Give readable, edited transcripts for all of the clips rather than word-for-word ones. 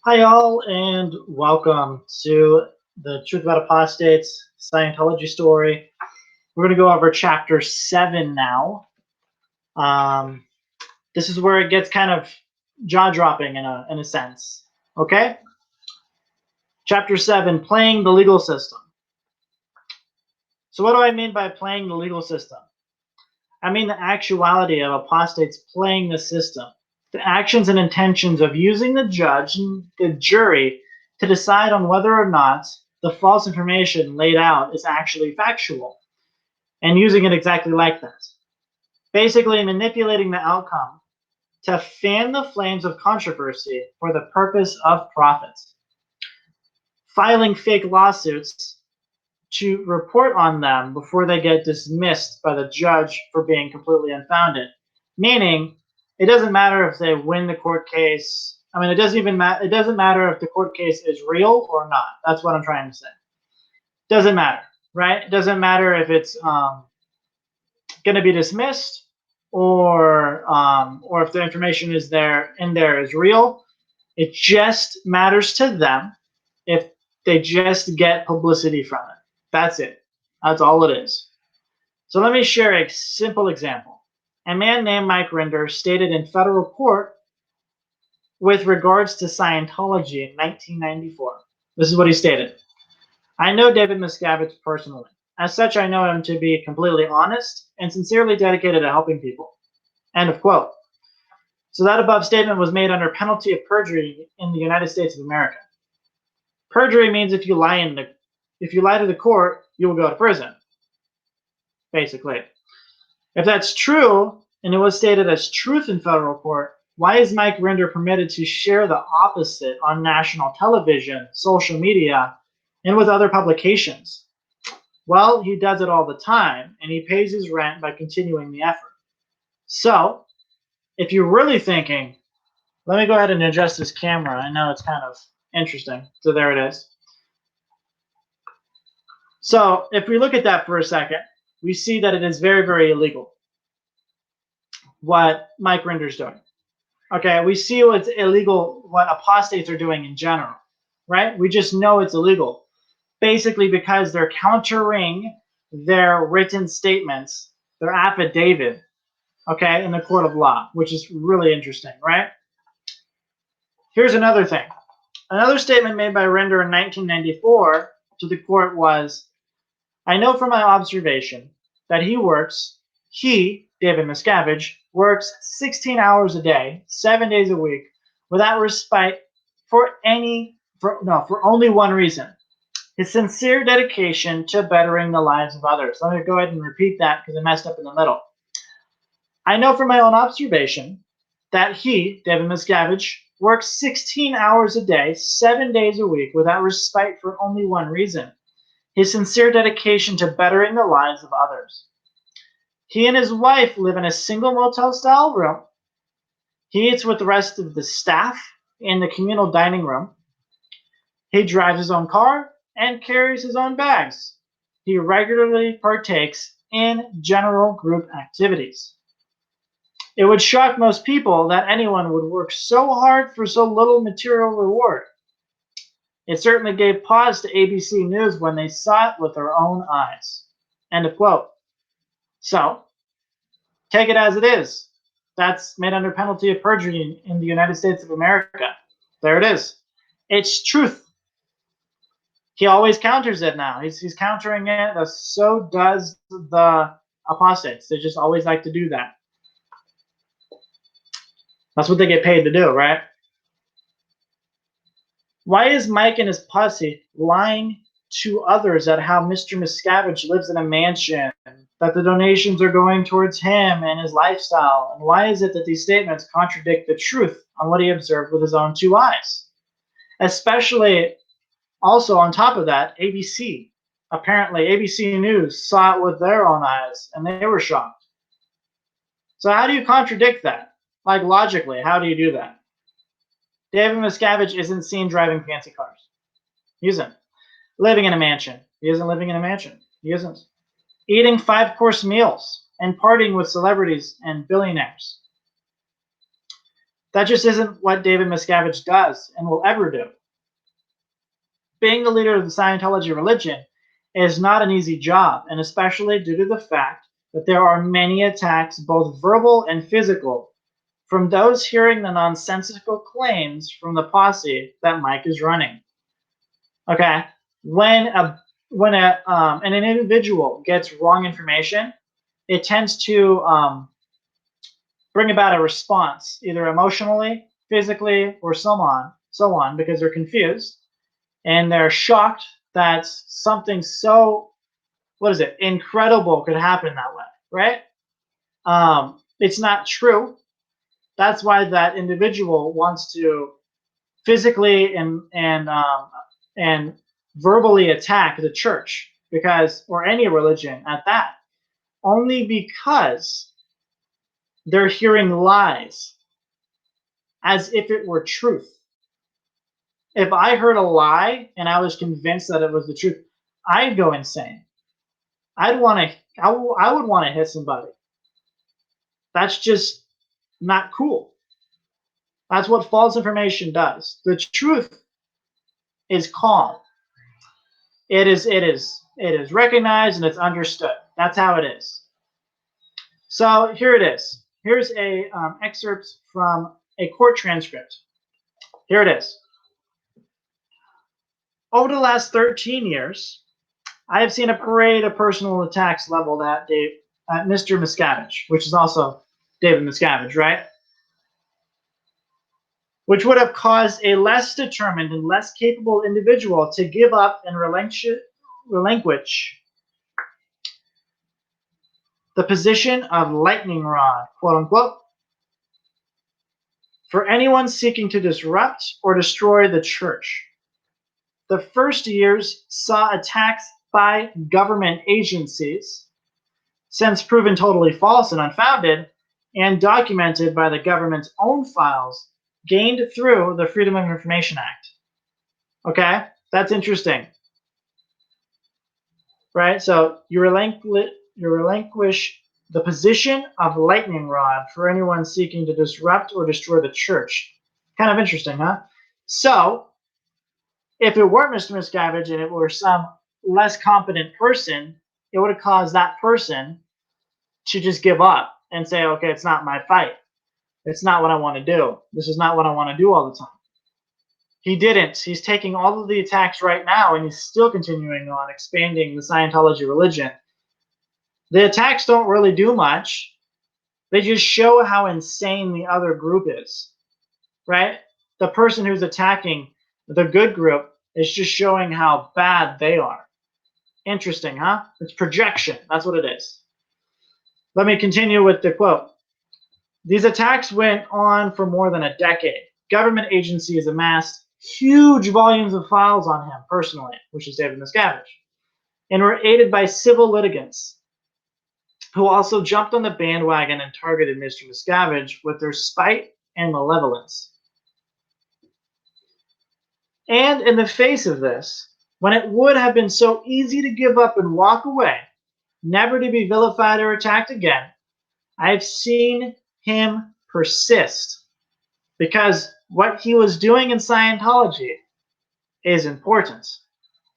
Hi, all, and welcome to the Truth About Apostates Scientology story. We're going to go over chapter 7 now. This is where it gets kind of jaw dropping in a sense. Okay? Chapter 7, Playing the Legal System. So, what do I mean by playing the legal system? I mean the actuality of apostates playing the system, the actions and intentions of using the judge and the jury to decide on whether or not the false information laid out is actually factual, and using it exactly like that. Basically, manipulating the outcome to fan the flames of controversy for the purpose of profit. Filing fake lawsuits to report on them before they get dismissed by the judge for being completely unfounded. Meaning, it doesn't matter if they win the court case. I mean, it doesn't even matter. It doesn't matter if the court case is real or not. That's what I'm trying to say. Doesn't matter, right? It doesn't matter if it's going to be dismissed or if the information is there is real. It just matters to them if they just get publicity from it. That's it. That's all it is. So let me share a simple example. A man named Mike Rinder stated in federal court with regards to Scientology in 1994. This is what he stated. I know David Miscavige personally. As such, I know him to be completely honest and sincerely dedicated to helping people. End of quote. So that above statement was made under penalty of perjury in the United States of America. Perjury means if you lie to the court, you will go to prison. Basically. If that's true, and it was stated as truth in federal court, why is Mike Rinder permitted to share the opposite on national television, social media, and with other publications? Well, he does it all the time, and he pays his rent by continuing the effort. So, if you're really thinking, let me go ahead and adjust this camera. I know it's kind of interesting. So there it is. So if we look at that for a second, we see that it is very, very illegal what Mike Rinder's doing. Okay, we see what's illegal, what apostates are doing in general, right? We just know it's illegal, basically because they're countering their written statements, their affidavit, okay, in the court of law, which is really interesting, right? Here's another thing. Another statement made by Rinder in 1994 to the court was, I know from my observation that David Miscavige, works 16 hours a day, 7 days a week, without respite for only one reason: his sincere dedication to bettering the lives of others. Let me go ahead and repeat that because I messed up in the middle. I know from my own observation that David Miscavige, works 16 hours a day, 7 days a week, without respite for only one reason: his sincere dedication to bettering the lives of others. He and his wife live in a single motel-style room. He eats with the rest of the staff in the communal dining room. He drives his own car and carries his own bags. He regularly partakes in general group activities. It would shock most people that anyone would work so hard for so little material reward. It certainly gave pause to ABC News when they saw it with their own eyes. End of quote. So, take it as it is. That's made under penalty of perjury in the United States of America. There it is. It's truth. He always counters it now. He's countering it. So does the apostates. They just always like to do that. That's what they get paid to do, right? Why is Mike and his posse lying to others at how Mr. Miscavige lives in a mansion, that the donations are going towards him and his lifestyle? And why is it that these statements contradict the truth on what he observed with his own two eyes? Especially, also on top of that, ABC. Apparently, ABC News saw it with their own eyes, and they were shocked. So how do you contradict that? Like, logically, how do you do that? David Miscavige isn't seen driving fancy cars. He isn't. Living in a mansion. He isn't living in a mansion. He isn't. Eating 5-course meals and partying with celebrities and billionaires. That just isn't what David Miscavige does and will ever do. Being the leader of the Scientology religion is not an easy job, and especially due to the fact that there are many attacks, both verbal and physical, from those hearing the nonsensical claims from the posse that Mike is running. Okay, when an individual gets wrong information, it tends to bring about a response, either emotionally, physically, or so on, because they're confused and they're shocked that something so, what is it, incredible could happen that way, right? It's not true. That's why that individual wants to physically and verbally attack the church, because, or any religion at that, only because they're hearing lies as if it were truth. If I heard a lie and I was convinced that it was the truth, I'd go insane. I would want to hit somebody. That's just not cool. That's what false information does. The truth is calm. It is recognized and it's understood. That's how it is. So here it is. Here's a excerpt from a court transcript. Here it is. Over the last 13 years, I have seen a parade of personal attacks leveled at Mr. Miscavige, which is also David Miscavige, right? Which would have caused a less determined and less capable individual to give up and relinquish the position of lightning rod, quote unquote, for anyone seeking to disrupt or destroy the church. The first years saw attacks by government agencies, since proven totally false and unfounded, and documented by the government's own files gained through the Freedom of Information Act. Okay, that's interesting, right? So you relinquish the position of lightning rod for anyone seeking to disrupt or destroy the church. Kind of interesting, huh? So if it weren't Mr. Miscavige and it were some less competent person, it would have caused that person to just give up and say, okay, it's not my fight. It's not what I want to do. This is not what I want to do all the time. He didn't. He's taking all of the attacks right now and he's still continuing on expanding the Scientology religion. The attacks don't really do much. They just show how insane the other group is, right? The person who's attacking the good group is just showing how bad they are. Interesting, huh? It's projection. That's what it is. Let me continue with the quote. These attacks went on for more than a decade. Government agencies amassed huge volumes of files on him personally, which is David Miscavige, and were aided by civil litigants who also jumped on the bandwagon and targeted Mr. Miscavige with their spite and malevolence. And in the face of this, when it would have been so easy to give up and walk away, never to be vilified or attacked again, I've seen him persist, because what he was doing in Scientology is important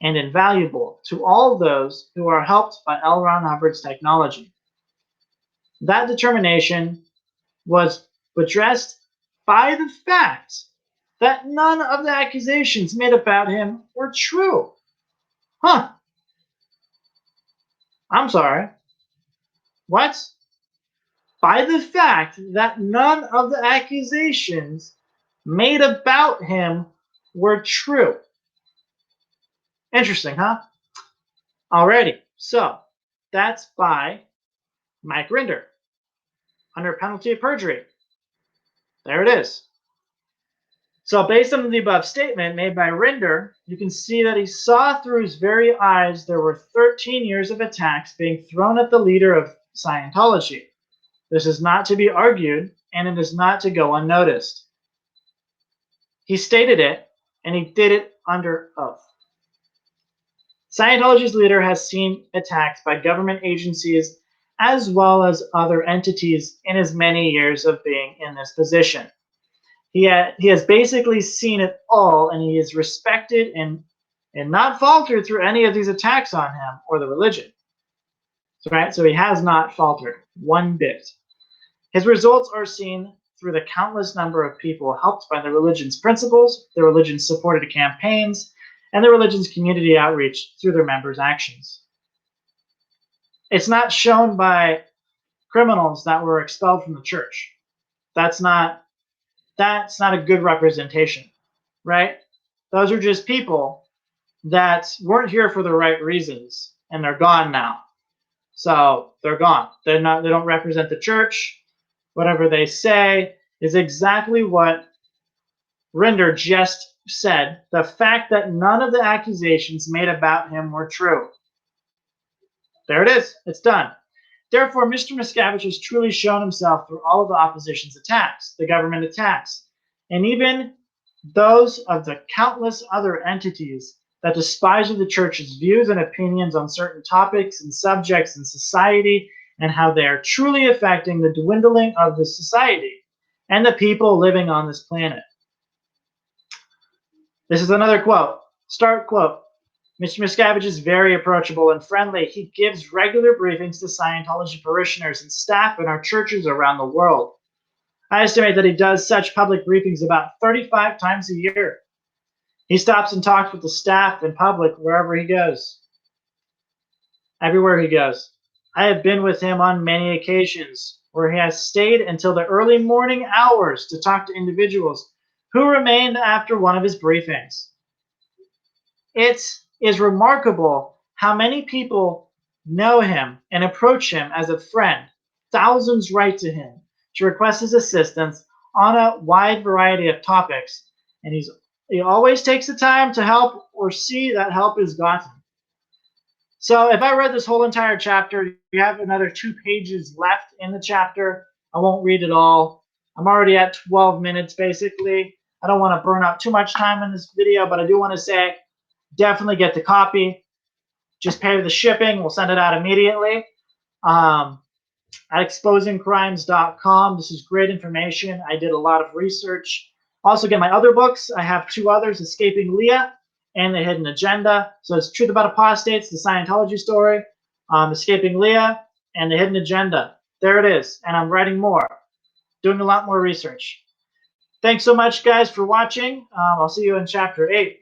and invaluable to all those who are helped by L. Ron Hubbard's technology. That determination was addressed by the fact that none of the accusations made about him were true. Huh. I'm sorry. What? By the fact that none of the accusations made about him were true. Interesting, huh? Alrighty, so that's by Mike Rinder under penalty of perjury. There it is. So based on the above statement made by Rinder, you can see that he saw through his very eyes there were 13 years of attacks being thrown at the leader of Scientology. This is not to be argued, and it is not to go unnoticed. He stated it, and he did it under oath. Scientology's leader has seen attacks by government agencies as well as other entities in his many years of being in this position. He has basically seen it all, and he is respected and not faltered through any of these attacks on him or the religion. Right? So he has not faltered one bit. His results are seen through the countless number of people helped by the religion's principles, the religion's supported campaigns, and the religion's community outreach through their members' actions. It's not shown by criminals that were expelled from the church. That's not a good representation, right? Those are just people that weren't here for the right reasons, and they're gone now. So they're gone. They don't represent the church. Whatever they say is exactly what Rinder just said. The fact that none of the accusations made about him were true. There it is. It's done. Therefore, Mr. Miscavige has truly shown himself through all of the opposition's attacks, the government attacks, and even those of the countless other entities that despise the church's views and opinions on certain topics and subjects in society, and how they are truly affecting the dwindling of the society and the people living on this planet. This is another quote. Start quote. Mr. Miscavige is very approachable and friendly. He gives regular briefings to Scientology parishioners and staff in our churches around the world. I estimate that he does such public briefings about 35 times a year. He stops and talks with the staff and public wherever he goes. Everywhere he goes. I have been with him on many occasions where he has stayed until the early morning hours to talk to individuals who remained after one of his briefings. It is remarkable how many people know him and approach him as a friend. Thousands write to him to request his assistance on a wide variety of topics, and he always takes the time to help or see that help is gotten. So if I read this whole entire chapter, you have another 2 pages left in the chapter. I won't read it all. I'm already at 12 minutes basically. I don't want to burn up too much time in this video, but I do want to say definitely get the copy. Just pay the shipping. We'll send it out immediately. At exposingcrimes.com. This is great information. I did a lot of research. Also get my other books. I have 2 others, Escaping Leah and The Hidden Agenda. So it's Truth About Apostates, the Scientology story, Escaping Leah, and The Hidden Agenda. There it is. And I'm writing more, doing a lot more research. Thanks so much, guys, for watching. I'll see you in Chapter 8.